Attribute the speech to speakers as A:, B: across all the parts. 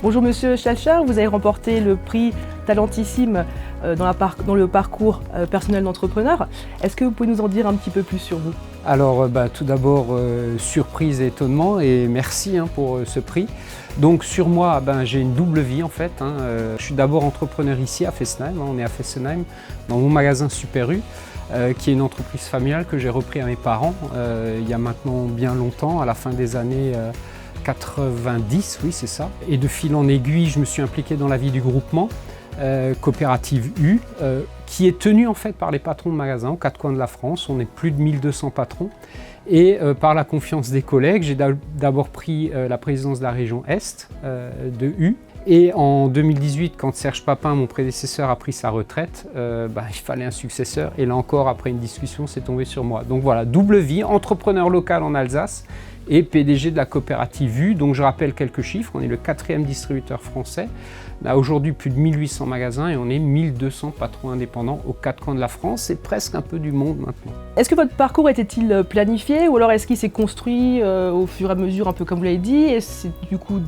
A: Bonjour Monsieur Schalcher, vous avez remporté le prix Talentissime dans le parcours personnel d'entrepreneur. Est-ce que vous pouvez nous en dire un petit peu plus sur vous?
B: Alors tout d'abord, surprise et étonnement, et merci pour ce prix. Donc sur moi, j'ai une double vie en fait. Je suis d'abord entrepreneur ici à Fessenheim, on est à Fessenheim, dans mon magasin Super U, qui est une entreprise familiale que j'ai repris à mes parents il y a maintenant bien longtemps, à la fin des années 90, oui c'est ça. Et de fil en aiguille, je me suis impliqué dans la vie du groupement Coopérative U, qui est tenue en fait par les patrons de magasins aux quatre coins de la France. On est plus de 1200 patrons. Et par la confiance des collègues, j'ai d'abord pris la présidence de la région Est de U. Et en 2018, quand Serge Papin, mon prédécesseur, a pris sa retraite, il fallait un successeur. Et là encore, après une discussion, c'est tombé sur moi. Donc voilà, double vie, entrepreneur local en Alsace et PDG de la coopérative U. Donc je rappelle quelques chiffres, on est le 4e distributeur français. On a aujourd'hui plus de 1800 magasins et on est 1200 patrons indépendants aux quatre coins de la France. C'est presque un peu du monde maintenant.
A: Est-ce que votre parcours était-il planifié ou alors est-ce qu'il s'est construit au fur et à mesure, un peu comme vous l'avez dit, et c'est du coup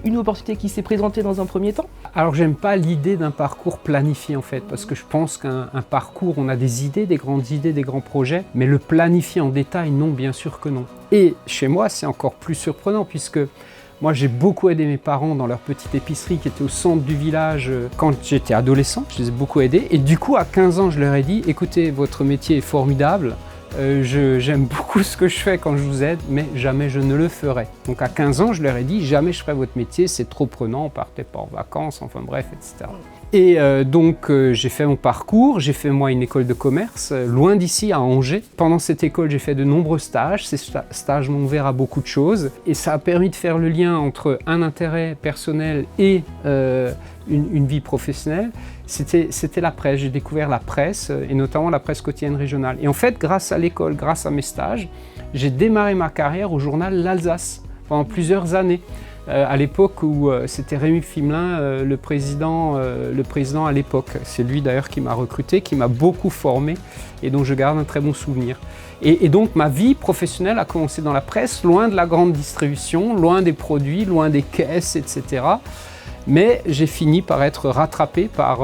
A: une opportunité qui s'est présentée dans un premier temps?
B: Alors j'aime pas l'idée d'un parcours planifié en fait, parce que je pense qu'un parcours, on a des idées, des grands projets, mais le planifier en détail, non, bien sûr que non. Et chez moi, c'est encore plus surprenant puisque moi, j'ai beaucoup aidé mes parents dans leur petite épicerie qui était au centre du village quand j'étais adolescent. Je les ai beaucoup aidés. Et du coup, à 15 ans, je leur ai dit, écoutez, votre métier est formidable. J'aime beaucoup ce que je fais quand je vous aide, mais jamais je ne le ferai. Donc à 15 ans, je leur ai dit, jamais je ferai votre métier, c'est trop prenant, on partait pas en vacances, enfin bref, etc. Et donc j'ai fait mon parcours, j'ai fait moi une école de commerce, loin d'ici à Angers. Pendant cette école, j'ai fait de nombreux stages. Ces stages m'ont ouvert à beaucoup de choses et ça a permis de faire le lien entre un intérêt personnel et une vie professionnelle. C'était la presse, j'ai découvert la presse et notamment la presse quotidienne régionale. Et en fait, grâce à l'école, grâce à mes stages, j'ai démarré ma carrière au journal L'Alsace pendant plusieurs années. À l'époque où c'était Rémi Fimelin, le président à l'époque. C'est lui d'ailleurs qui m'a recruté, qui m'a beaucoup formé et dont je garde un très bon souvenir. Et donc ma vie professionnelle a commencé dans la presse, loin de la grande distribution, loin des produits, loin des caisses, etc. Mais j'ai fini par être rattrapé par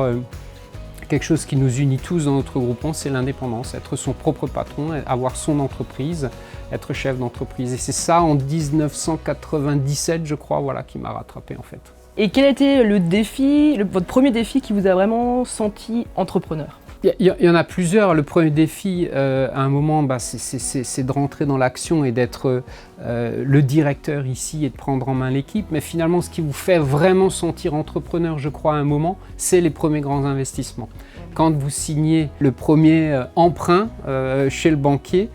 B: quelque chose qui nous unit tous dans notre groupement, c'est l'indépendance, être son propre patron, avoir son entreprise, être chef d'entreprise. Et c'est ça en 1997, je crois, voilà, qui m'a rattrapé en fait. Et
A: quel était le défi, votre premier défi qui vous a vraiment senti entrepreneur?
B: Il y en a plusieurs. Le premier défi, à un moment, c'est de rentrer dans l'action et d'être le directeur ici et de prendre en main l'équipe. Mais finalement, ce qui vous fait vraiment sentir entrepreneur, je crois, à un moment, c'est les premiers grands investissements. Quand vous signez le premier emprunt chez le banquier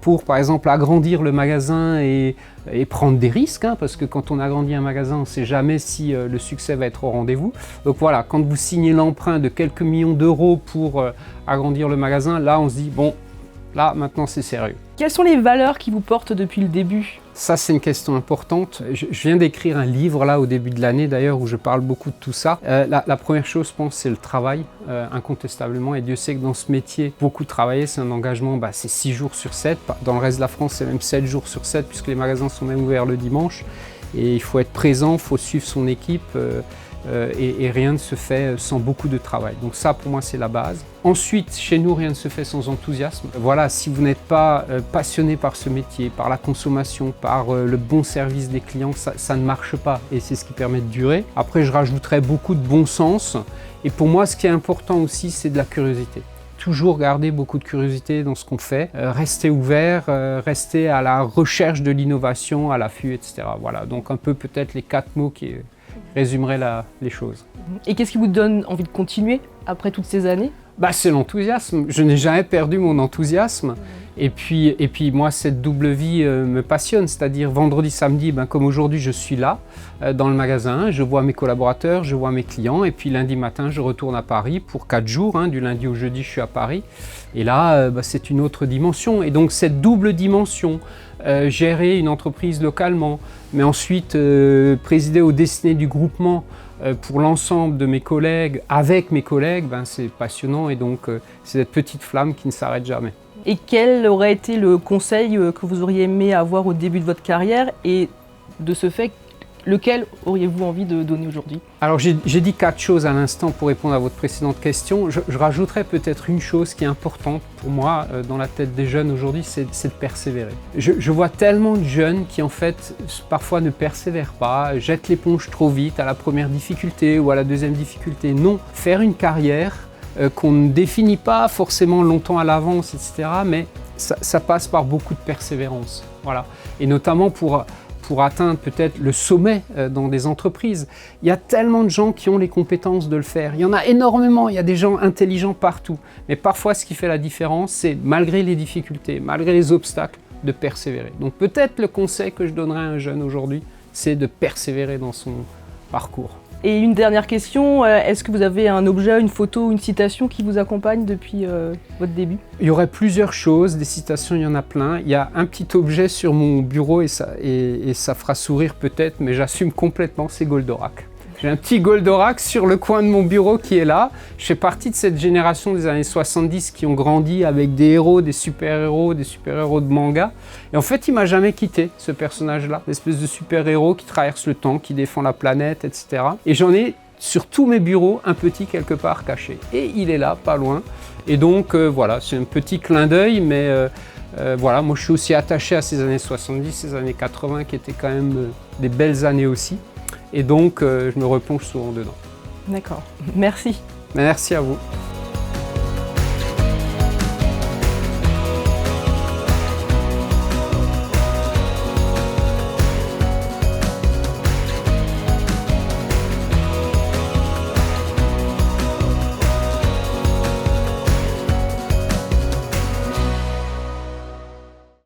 B: pour, par exemple, agrandir le magasin et prendre des risques, parce que quand on agrandit un magasin, on ne sait jamais si le succès va être au rendez-vous. Donc voilà, quand vous signez l'emprunt de quelques millions d'euros pour agrandir le magasin, là on se dit, bon, là maintenant c'est sérieux.
A: Quelles sont les valeurs qui vous portent depuis le début?
B: Ça, c'est une question importante. Je viens d'écrire un livre là au début de l'année d'ailleurs où je parle beaucoup de tout ça. La première chose, je pense, c'est le travail, incontestablement. Et Dieu sait que dans ce métier, beaucoup travailler, c'est un engagement, c'est 6 jours sur 7. Dans le reste de la France, c'est même 7 jours sur 7 puisque les magasins sont même ouverts le dimanche. Et il faut être présent, il faut suivre son équipe. Et rien ne se fait sans beaucoup de travail. Donc ça, pour moi, c'est la base. Ensuite, chez nous, rien ne se fait sans enthousiasme. Voilà, si vous n'êtes pas passionné par ce métier, par la consommation, par le bon service des clients, ça ne marche pas. Et c'est ce qui permet de durer. Après, je rajouterais beaucoup de bon sens. Et pour moi, ce qui est important aussi, c'est de la curiosité. Toujours garder beaucoup de curiosité dans ce qu'on fait, rester ouvert, rester à la recherche de l'innovation, à l'affût, etc. Voilà, donc un peu peut-être les 4 mots qui résumeraient les choses.
A: Et qu'est-ce qui vous donne envie de continuer après toutes ces années?
B: C'est l'enthousiasme. Je n'ai jamais perdu mon enthousiasme. Et puis moi, cette double vie me passionne. C'est-à-dire vendredi, samedi, comme aujourd'hui, je suis là, dans le magasin. Je vois mes collaborateurs, je vois mes clients. Et puis lundi matin, je retourne à Paris pour 4 jours. Du lundi au jeudi, je suis à Paris. Et là, c'est une autre dimension. Et donc cette double dimension, gérer une entreprise localement, mais ensuite présider aux destinées du groupement, pour l'ensemble de mes collègues, avec mes collègues, c'est passionnant et donc c'est cette petite flamme qui ne s'arrête jamais.
A: Et quel aurait été le conseil que vous auriez aimé avoir au début de votre carrière et de ce fait, Lequel auriez-vous envie de donner aujourd'hui?
B: Alors j'ai dit 4 choses à l'instant pour répondre à votre précédente question. Je rajouterais peut-être une chose qui est importante pour moi dans la tête des jeunes aujourd'hui, c'est de persévérer. Je vois tellement de jeunes qui en fait parfois ne persévèrent pas, jettent l'éponge trop vite à la première difficulté ou à la deuxième difficulté. Non, faire une carrière qu'on ne définit pas forcément longtemps à l'avance, etc. Mais ça passe par beaucoup de persévérance. Voilà. Et notamment pour atteindre peut-être le sommet dans des entreprises. Il y a tellement de gens qui ont les compétences de le faire. Il y en a énormément, il y a des gens intelligents partout. Mais parfois, ce qui fait la différence, c'est malgré les difficultés, malgré les obstacles, de persévérer. Donc peut-être le conseil que je donnerais à un jeune aujourd'hui, c'est de persévérer dans son parcours.
A: Et une dernière question, est-ce que vous avez un objet, une photo, une citation qui vous accompagne depuis votre début?
B: Il y aurait plusieurs choses, des citations, il y en a plein. Il y a un petit objet sur mon bureau et ça fera sourire peut-être, mais j'assume complètement, c'est Goldorak. J'ai un petit Goldorak sur le coin de mon bureau qui est là. Je fais partie de cette génération des années 70 qui ont grandi avec des héros, des super-héros de manga. Et en fait, il m'a jamais quitté, ce personnage-là. L'espèce de super-héros qui traverse le temps, qui défend la planète, etc. Et j'en ai sur tous mes bureaux un petit quelque part caché. Et il est là, pas loin. Et donc, voilà, c'est un petit clin d'œil, mais voilà, moi je suis aussi attaché à ces années 70, ces années 80 qui étaient quand même des belles années aussi. Et donc, je me replonge souvent dedans.
A: D'accord, merci.
B: Merci à vous.